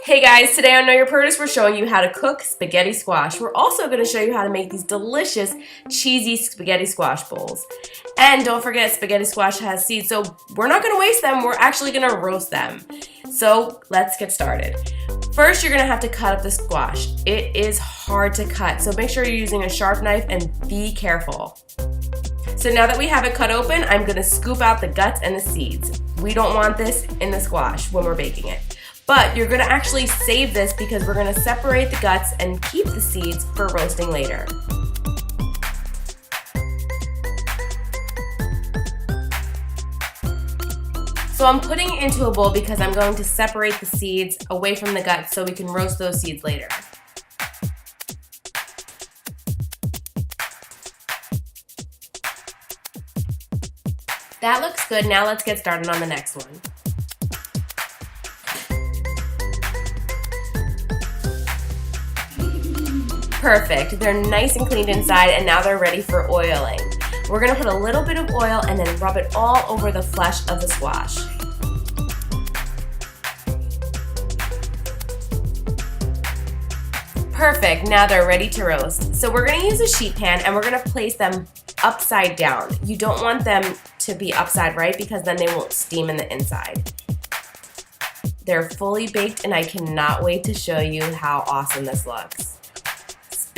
Hey guys, today on Know Your Produce we're showing you how to cook spaghetti squash. We're also going to show you how to make these delicious cheesy spaghetti squash bowls. And don't forget, spaghetti squash has seeds, so we're not going to waste them, we're actually going to roast them. So let's get started. First, you're going to have to cut up the squash. It is hard to cut, so make sure you're using a sharp knife and be careful. So now that we have it cut open, I'm going to scoop out the guts and the seeds. We don't want this in the squash when we're baking it. But you're going to actually save this because we're going to separate the guts and keep the seeds for roasting later. So I'm putting it into a bowl because I'm going to separate the seeds away from the guts so we can roast those seeds later. That looks good. Now let's get started on the next one. Perfect. They're nice and cleaned inside and now they're ready for oiling. We're going to put a little bit of oil and then rub it all over the flesh of the squash. Perfect. Now they're ready to roast. So we're going to use a sheet pan and we're going to place them upside down. You don't want them to be upside right because then they won't steam in the inside. They're fully baked and I cannot wait to show you how awesome this looks.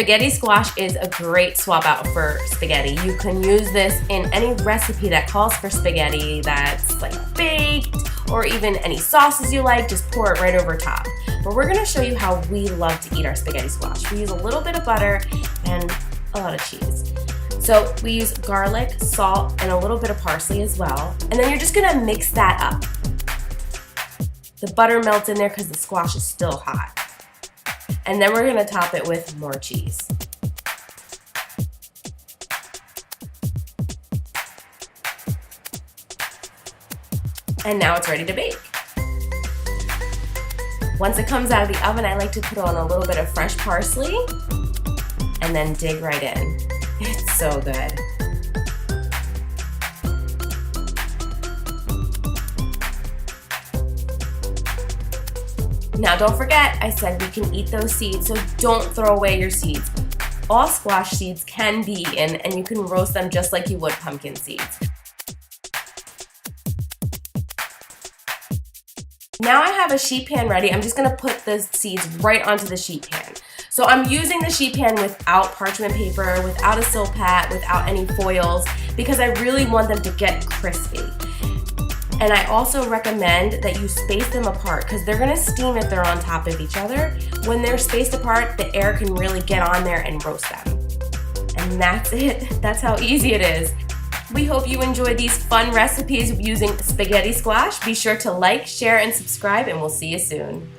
Spaghetti squash is a great swap out for spaghetti. You can use this in any recipe that calls for spaghetti that's like baked, or even any sauces you like, just pour it right over top. But we're gonna show you how we love to eat our spaghetti squash. We use a little bit of butter and a lot of cheese. So we use garlic, salt, and a little bit of parsley as well. And then you're just gonna mix that up. The butter melts in there because the squash is still hot. And then we're gonna top it with more cheese. And now it's ready to bake. Once it comes out of the oven, I like to put on a little bit of fresh parsley and then dig right in. It's so good. Now don't forget, I said we can eat those seeds, so don't throw away your seeds. All squash seeds can be eaten and you can roast them just like you would pumpkin seeds. Now I have a sheet pan ready. I'm just gonna put the seeds right onto the sheet pan. So I'm using the sheet pan without parchment paper, without a silpat, without any foils, because I really want them to get crispy. And I also recommend that you space them apart because they're gonna steam if they're on top of each other. When they're spaced apart, the air can really get on there and roast them. And that's it. That's how easy it is. We hope you enjoyed these fun recipes using spaghetti squash. Be sure to like, share, and subscribe, and we'll see you soon.